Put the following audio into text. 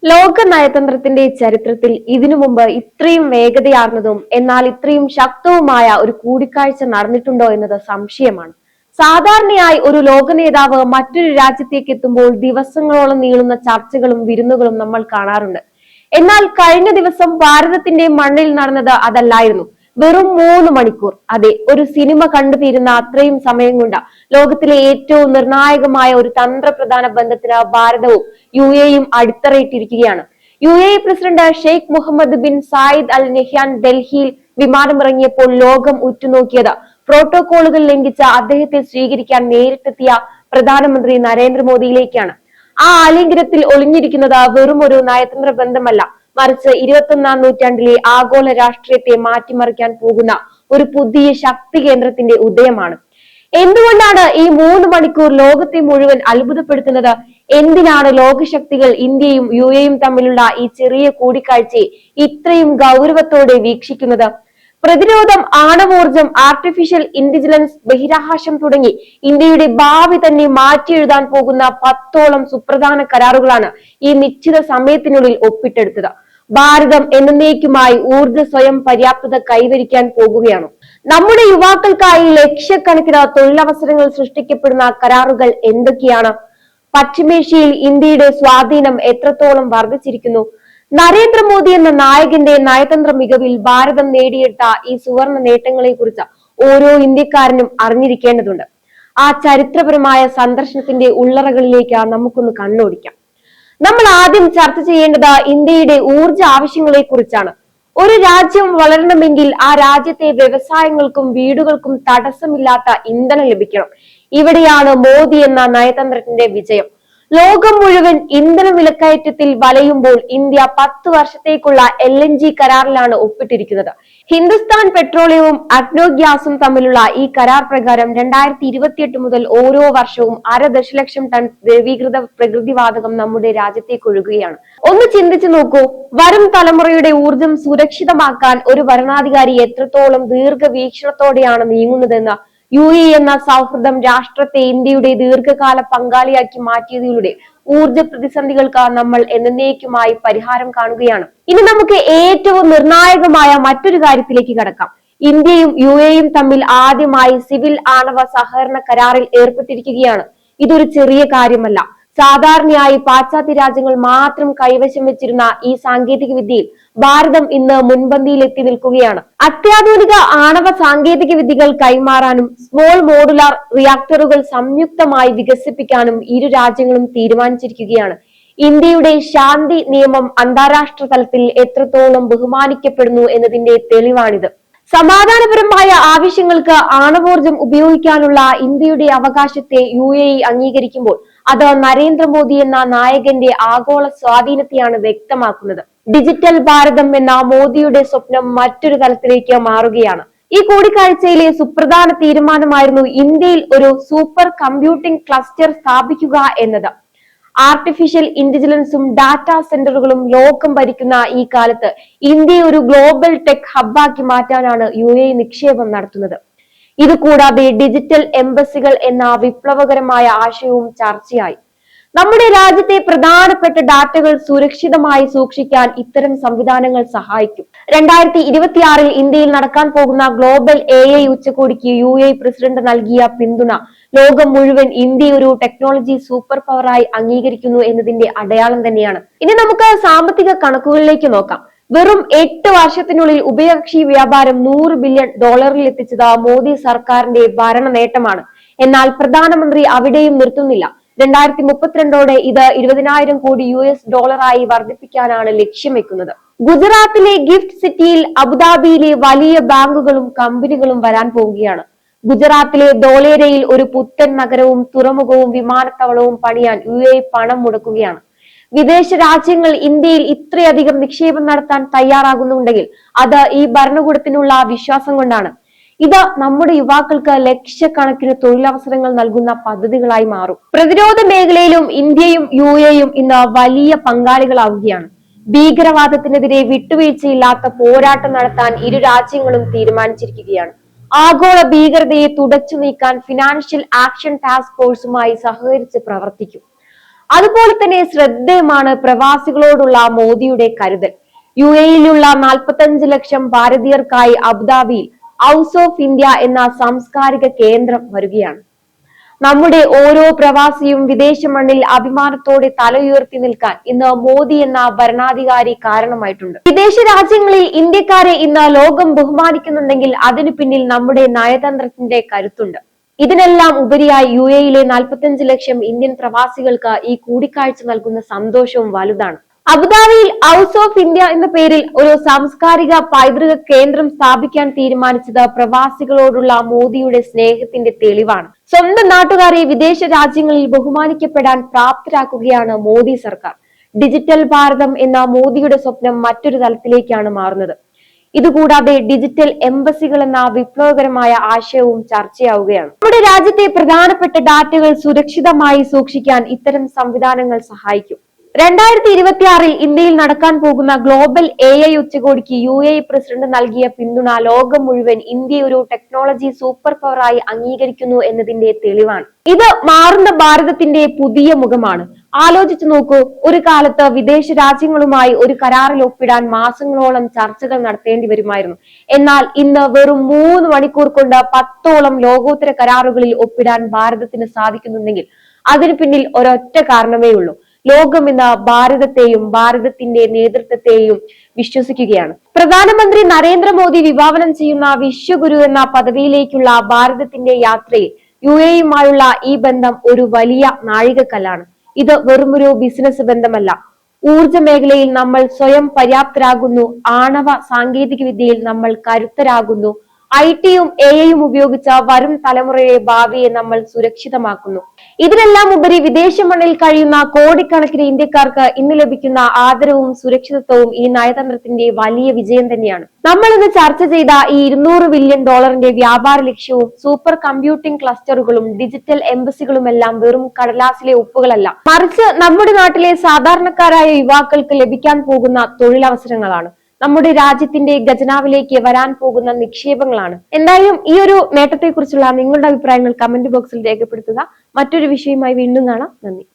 ലോക നയതന്ത്രത്തിന്റെ ചരിത്രത്തിൽ ഇതിനു മുമ്പ് ഇത്രയും വേഗതയാർന്നതും എന്നാൽ ഇത്രയും ശക്തവുമായ ഒരു കൂടിക്കാഴ്ച നടന്നിട്ടുണ്ടോ എന്നത് സംശയമാണ്. സാധാരണയായി ഒരു ലോക നേതാവ് മറ്റൊരു രാജ്യത്തേക്ക് എത്തുമ്പോൾ ദിവസങ്ങളോളം നീളുന്ന ചർച്ചകളും വിരുന്നുകളും നമ്മൾ കാണാറുണ്ട്. എന്നാൽ കഴിഞ്ഞ ദിവസം ഭാരതത്തിന്റെ മണ്ണിൽ നടന്നത് അതല്ലായിരുന്നു. വെറും 3 മണിക്കൂർ, അതെ, ഒരു സിനിമ കണ്ടു തീരുന്ന അത്രയും സമയം കൊണ്ട് ലോകത്തിലെ ഏറ്റവും നിർണായകമായ ഒരു തന്ത്രപ്രധാന ബന്ധത്തിന് ഭാരതവും UAE-യും അടിത്തറയിട്ടിരിക്കുകയാണ്. UAE president Sheikh Mohamed bin Zayed Al Nahyan ഡൽഹിയിൽ വിമാനമിറങ്ങിയപ്പോൾ ലോകം ഉറ്റുനോക്കിയത് പ്രോട്ടോകോളുകൾ ലംഘിച്ച അദ്ദേഹത്തെ സ്വീകരിക്കാൻ നേരിട്ടെത്തിയ പ്രധാനമന്ത്രി നരേന്ദ്രമോദിയിലേക്കാണ്. ആ ആലിംഗനത്തിൽ ഒളിഞ്ഞിരിക്കുന്നത് വെറും ഒരു നയതന്ത്ര ബന്ധമല്ല, മറിച്ച് 21ാം നൂറ്റാണ്ടിലെ ആഗോള രാഷ്ട്രീയത്തെ മാറ്റിമറിക്കാൻ പോകുന്ന ഒരു പുതിയ ശക്തി കേന്ദ്രത്തിന്റെ ഉദയമാണ്. എന്തുകൊണ്ടാണ് ഈ 3 മണിക്കൂർ ലോകത്തെ മുഴുവൻ അത്ഭുതപ്പെടുത്തുന്നത്? എന്തിനാണ് ലോകശക്തികൾ ഇന്ത്യയും UAE-യും തമ്മിലുള്ള ഈ ചെറിയ കൂടിക്കാഴ്ചയെ ഇത്രയും ഗൗരവത്തോടെ വീക്ഷിക്കുന്നത്? പ്രതിരോധം, ആണവോർജം, ആർട്ടിഫിഷ്യൽ ഇന്റലിജൻസ്, ബഹിരാകാശം തുടങ്ങി ഇന്ത്യയുടെ ഭാവി തന്നെ മാറ്റിയെഴുതാൻ പോകുന്ന 10ഓളം സുപ്രധാന കരാറുകളാണ് ഈ നിശ്ചിത സമയത്തിനുള്ളിൽ ഒപ്പിട്ടെടുത്തത്. ഭാരതം എന്നേക്കുമായി ഊർജ്ജ സ്വയം പര്യാപ്തത കൈവരിക്കാൻ പോകുകയാണ്. നമ്മുടെ യുവാക്കൾക്കായി ലക്ഷക്കണക്കിന് തൊഴിലവസരങ്ങൾ സൃഷ്ടിക്കപ്പെടുന്ന കരാറുകൾ എന്തൊക്കെയാണ്? പശ്ചിമേഷ്യയിൽ ഇന്ത്യയുടെ സ്വാധീനം എത്രത്തോളം വർദ്ധിച്ചിരിക്കുന്നു? നരേന്ദ്രമോദി എന്ന നായകന്റെ നയതന്ത്ര മികവിൽ ഭാരതം നേടിയെടുത്ത ഈ സുവർണ നേട്ടങ്ങളെ കുറിച്ച് ഓരോ ഇന്ത്യക്കാരനും അറിഞ്ഞിരിക്കേണ്ടതുണ്ട്. ആ ചരിത്രപരമായ സന്ദർശനത്തിന്റെ ഉള്ളറകളിലേക്ക് നമുക്കൊന്ന് കണ്ണോടിക്കാം. നമ്മൾ ആദ്യം ചർച്ച ചെയ്യേണ്ടത് ഇന്ത്യയുടെ ഊർജ ആവശ്യങ്ങളെ കുറിച്ചാണ്. ഒരു രാജ്യം വളരണമെങ്കിൽ ആ രാജ്യത്തെ വ്യവസായങ്ങൾക്കും വീടുകൾക്കും തടസ്സമില്ലാത്ത ഇന്ധനം ലഭിക്കണം. ഇവിടെയാണ് മോദി എന്ന നയതന്ത്രത്തിന്റെ വിജയം. ലോകം മുഴുവൻ ഇന്ധന വിലക്കയറ്റത്തിൽ വലയുമ്പോൾ ഇന്ത്യ 10 വർഷത്തേക്കുള്ള LNG കരാറിലാണ് ഒപ്പിട്ടിരിക്കുന്നത്. ഹിന്ദുസ്ഥാൻ പെട്രോളിയവും അഗ്നോ ഗ്യാസും തമ്മിലുള്ള ഈ കരാർ പ്രകാരം 2028 മുതൽ ഓരോ വർഷവും 1/2 ദശലക്ഷം ടൺ ദ്രവീകൃത പ്രകൃതിവാതകം നമ്മുടെ രാജ്യത്തേക്ക് ഒഴുകുകയാണ്. ഒന്ന് ചിന്തിച്ചു നോക്കൂ, വരും തലമുറയുടെ ഊർജം സുരക്ഷിതമാക്കാൻ ഒരു ഭരണാധികാരി എത്രത്തോളം ദീർഘവീക്ഷണത്തോടെയാണ് നീങ്ങുന്നതെന്ന്. UAE എന്ന സൗഹൃദം രാഷ്ട്രത്തെ ഇന്ത്യയുടെ ദീർഘകാല പങ്കാളിയാക്കി മാറ്റിയതിലൂടെ ഊർജ പ്രതിസന്ധികൾക്ക് നമ്മൾ എന്നേക്കുമായി പരിഹാരം കാണുകയാണ്. ഇനി നമുക്ക് ഏറ്റവും നിർണായകമായ മറ്റൊരു കാര്യത്തിലേക്ക് കടക്കാം. ഇന്ത്യയും UAE-യും തമ്മിൽ ആദ്യമായി സിവിൽ ആണവ സഹകരണ കരാറിൽ ഏർപ്പെട്ടിരിക്കുകയാണ്. ഇതൊരു ചെറിയ കാര്യമല്ല. സാധാരണയായി പാശ്ചാത്യ രാജ്യങ്ങൾ മാത്രം കൈവശം വെച്ചിരുന്ന ഈ സാങ്കേതിക വിദ്യയിൽ ഭാരതം ഇന്ന് മുൻപന്തിയിൽ എത്തി നിൽക്കുകയാണ്. അത്യാധുനിക ആണവ സാങ്കേതിക വിദ്യകൾ കൈമാറാനും സ്മോൾ മോഡുലാർ റിയാക്ടറുകൾ സംയുക്തമായി വികസിപ്പിക്കാനും ഇരു രാജ്യങ്ങളും തീരുമാനിച്ചിരിക്കുകയാണ്. ഇന്ത്യയുടെ ശാന്തി നിയമം അന്താരാഷ്ട്ര തലത്തിൽ എത്രത്തോളം ബഹുമാനിക്കപ്പെടുന്നു എന്നതിന്റെ തെളിവാണിത്. സമാധാനപരമായ ആവശ്യങ്ങൾക്ക് ആണവോർജം ഉപയോഗിക്കാനുള്ള ഇന്ത്യയുടെ അവകാശത്തെ UAE അംഗീകരിക്കുമ്പോൾ അത് നരേന്ദ്രമോദി എന്ന നായകന്റെ ആഗോള സ്വാധീനത്തെയാണ് വ്യക്തമാക്കുന്നത്. ഡിജിറ്റൽ ഭാരതം എന്ന മോദിയുടെ സ്വപ്നം മറ്റൊരു തലത്തിലേക്ക് മാറുകയാണ്. ഈ കൂടിക്കാഴ്ചയിലെ സുപ്രധാന തീരുമാനമായിരുന്നു ഇന്ത്യയിൽ ഒരു സൂപ്പർ കമ്പ്യൂട്ടിംഗ് ക്ലസ്റ്റർ സ്ഥാപിക്കുക എന്നത്. ആർട്ടിഫിഷ്യൽ ഇന്റലിജൻസും ഡാറ്റാ സെന്ററുകളും ലോകം ഭരിക്കുന്ന ഈ കാലത്ത് ഇന്ത്യയെ ഒരു ഗ്ലോബൽ ടെക് ഹബ്ബാക്കി മാറ്റാനാണ് UAE നിക്ഷേപം നടത്തുന്നത്. ഇത് കൂടാതെ ഡിജിറ്റൽ എംബസികൾ എന്ന വിപ്ലവകരമായ ആശയവും ചർച്ചയായി. നമ്മുടെ രാജ്യത്തെ പ്രധാനപ്പെട്ട ഡാറ്റകൾ സുരക്ഷിതമായി സൂക്ഷിക്കാൻ ഇത്തരം സംവിധാനങ്ങൾ സഹായിക്കും. 2026-ൽ ഇന്ത്യയിൽ നടക്കാൻ പോകുന്ന ഗ്ലോബൽ AI ഉച്ചകോടിക്ക് UAE പ്രസിഡന്റ് നൽകിയ പിന്തുണ ലോകം മുഴുവൻ ഇന്ത്യ ഒരു ടെക്നോളജി സൂപ്പർ പവറായി അംഗീകരിക്കുന്നു എന്നതിന്റെ അടയാളം തന്നെയാണ്. ഇനി നമുക്ക് സാമ്പത്തിക കണക്കുകളിലേക്ക് നോക്കാം. വെറും 8 വർഷത്തിനുള്ളിൽ ഉഭയകക്ഷി വ്യാപാരം $100 ബില്യൺ എത്തിച്ചത് മോദി സർക്കാരിന്റെ ഭരണ നേട്ടമാണ്. എന്നാൽ പ്രധാനമന്ത്രി അവിടെയും നിർത്തുന്നില്ല. 2032ഓടെ ഇത് 20,000 കോടി US വർദ്ധിപ്പിക്കാനാണ് ലക്ഷ്യം വെക്കുന്നത്. ഗുജറാത്തിലെ ഗിഫ്റ്റ് സിറ്റിയിൽ അബുദാബിയിലെ വലിയ ബാങ്കുകളും കമ്പനികളും വരാൻ പോവുകയാണ്. ഗുജറാത്തിലെ ധോലേരയിൽ ഒരു പുത്തൻ നഗരവും തുറമുഖവും വിമാനത്താവളവും പണിയാൻ UAE പണം മുടക്കുകയാണ്. വിദേശ രാജ്യങ്ങൾ ഇന്ത്യയിൽ ഇത്രയധികം നിക്ഷേപം നടത്താൻ തയ്യാറാകുന്നുണ്ടെങ്കിൽ അത് ഈ ഭരണകൂടത്തിനുള്ള വിശ്വാസം കൊണ്ടാണ്. ഇത് നമ്മുടെ യുവാക്കൾക്ക് ലക്ഷക്കണക്കിന് തൊഴിലവസരങ്ങൾ നൽകുന്ന പദ്ധതികളായി മാറും. പ്രതിരോധ മേഖലയിലും ഇന്ത്യയും UAE-യും ഇന്ന് വലിയ പങ്കാളികളാവുകയാണ്. ഭീകരവാദത്തിനെതിരെ വിട്ടുവീഴ്ചയില്ലാത്ത പോരാട്ടം നടത്താൻ ഇരു രാജ്യങ്ങളും തീരുമാനിച്ചിരിക്കുകയാണ്. ആഗോള ഭീകരതയെ തുടച്ചു നീക്കാൻ ഫിനാൻഷ്യൽ ആക്ഷൻ ടാസ്ക് ഫോഴ്സുമായി സഹകരിച്ച് പ്രവർത്തിക്കും. അതുപോലെ തന്നെ ശ്രദ്ധേയമാണ് പ്രവാസികളോടുള്ള മോദിയുടെ കരുതൽ. UAE-യിലുള്ള 45 ലക്ഷം ഭാരതീയർക്കായി അബുദാബിയിൽ ഹൗസ് ഓഫ് ഇന്ത്യ എന്ന സാംസ്കാരിക കേന്ദ്രം വരികയാണ്. നമ്മുടെ ഓരോ പ്രവാസിയും വിദേശ മണ്ണിൽ അഭിമാനത്തോടെ തല ഉയർത്തി നിൽക്കാൻ ഇന്ന് മോദി എന്ന ഭരണാധികാരി കാരണമായിട്ടുണ്ട്. വിദേശ രാജ്യങ്ങളിൽ ഇന്ത്യക്കാരെ ഇന്ന് ലോകം ബഹുമാനിക്കുന്നുണ്ടെങ്കിൽ അതിനു പിന്നിൽ നമ്മുടെ നയതന്ത്രത്തിന്റെ കരുത്തുണ്ട്. ഇതിനെല്ലാം ഉപരിയായി UAE-യിലെ 45 ലക്ഷം ഇന്ത്യൻ പ്രവാസികൾക്ക് ഈ കൂടിക്കാഴ്ച നൽകുന്ന സന്തോഷവും വലുതാണ്. അബുദാബിയിൽ ഹൗസ് ഓഫ് ഇന്ത്യ എന്ന പേരിൽ ഒരു സാംസ്കാരിക പൈതൃക കേന്ദ്രം സ്ഥാപിക്കാൻ തീരുമാനിച്ചത് പ്രവാസികളോടുള്ള മോദിയുടെ സ്നേഹത്തിന്റെ തെളിവാണ്. സ്വന്തം നാട്ടുകാരെ വിദേശ രാജ്യങ്ങളിൽ ബഹുമാനിക്കപ്പെടാൻ പ്രാപ്തരാക്കുകയാണ് മോദി സർക്കാർ. ഡിജിറ്റൽ ഭാരതം എന്ന മോദിയുടെ സ്വപ്നം മറ്റൊരു തലത്തിലേക്കാണ് മാറുന്നത്. ഇതുകൂടാതെ ഡിജിറ്റൽ എംബസികൾ എന്ന വിപ്ലവകരമായ ആശയവും ചർച്ചയാവുകയാണ്. നമ്മുടെ രാജ്യത്തെ പ്രധാനപ്പെട്ട ഡാറ്റകൾ സുരക്ഷിതമായി സൂക്ഷിക്കാൻ ഇത്തരം സംവിധാനങ്ങൾ സഹായിക്കും. 2026-ൽ ഇന്ത്യയിൽ നടക്കാൻ പോകുന്ന ഗ്ലോബൽ AI ഉച്ചകോടിക്ക് UAE പ്രസിഡന്റ് നൽകിയ പിന്തുണ ലോകം മുഴുവൻ ഇന്ത്യയെ ഒരു ടെക്നോളജി സൂപ്പർ പവറായി അംഗീകരിക്കുന്നു എന്നതിന്റെ തെളിവാണ്. ഇത് മാറുന്ന ഭാരതത്തിന്റെ പുതിയ മുഖമാണ്. ആലോചിച്ചു നോക്കൂ, ഒരു കാലത്ത് വിദേശ രാജ്യങ്ങളുമായി ഒരു കരാറിൽ ഒപ്പിടാൻ മാസങ്ങളോളം ചർച്ചകൾ നടത്തേണ്ടി വരുമായിരുന്നു. എന്നാൽ ഇന്ന് വെറും 3 മണിക്കൂർ കൊണ്ട് 10ഓളം ലോകോത്തര കരാറുകളിൽ ഒപ്പിടാൻ ഭാരതത്തിന് സാധിക്കുന്നുണ്ടെങ്കിൽ അതിന് പിന്നിൽ ഒരൊറ്റ കാരണമേ ഉള്ളൂ. ലോകം ഇന്ന് ഭാരതത്തെയും ഭാരതത്തിന്റെ നേതൃത്വത്തെയും വിശ്വസിക്കുകയാണ്. പ്രധാനമന്ത്രി നരേന്ദ്രമോദി വിഭാവനം ചെയ്യുന്ന വിശ്വഗുരു എന്ന പദവിയിലേക്കുള്ള ഭാരതത്തിന്റെ യാത്രയിൽ UAE-യുമായുള്ള ഈ ബന്ധം ഒരു വലിയ നാഴികക്കല്ലാണ്. ഇത് വെറുമൊരു ബിസിനസ് ബന്ധമല്ല. ഊർജ മേഖലയിൽ നമ്മൾ സ്വയം പര്യാപ്തരാകുന്നു, ആണവ സാങ്കേതിക വിദ്യയിൽ നമ്മൾ കരുത്തരാകുന്നു, IT-യും AI-യും ഉപയോഗിച്ച വരും തലമുറയുടെ ഭാവിയെ നമ്മൾ സുരക്ഷിതമാക്കുന്നു. ഇതിനെല്ലാം ഉപരി വിദേശ മണ്ണിൽ കഴിയുന്ന കോടിക്കണക്കിന് ഇന്ത്യക്കാർക്ക് ഇന്ന് ലഭിക്കുന്ന ആദരവും സുരക്ഷിതത്വവും ഈ നയതന്ത്രത്തിന്റെ വലിയ വിജയം തന്നെയാണ്. നമ്മൾ ഇന്ന് ചർച്ച ചെയ്ത ഈ $200 ബില്യൺ വ്യാപാര ലക്ഷ്യവും സൂപ്പർ കമ്പ്യൂട്ടിംഗ് ക്ലസ്റ്ററുകളും ഡിജിറ്റൽ എംബസികളുമെല്ലാം വെറും കടലാസിലെ ഒപ്പുകളല്ല, മറിച്ച് നമ്മുടെ നാട്ടിലെ സാധാരണക്കാരായ യുവാക്കൾക്ക് ലഭിക്കാൻ പോകുന്ന തൊഴിലവസരങ്ങളാണ്. നമ്മുടെ രാജ്യത്തിന്റെ ഖജനാവിലേക്ക് വരാൻ പോകുന്ന നിക്ഷേപങ്ങളാണ്. എന്തായാലും ഈ ഒരു നേട്ടത്തെക്കുറിച്ചുള്ള നിങ്ങളുടെ അഭിപ്രായങ്ങൾ കമന്റ് ബോക്സിൽ രേഖപ്പെടുത്തുക. മറ്റൊരു വിഷയവുമായി വീണ്ടും കാണാം. നന്ദി.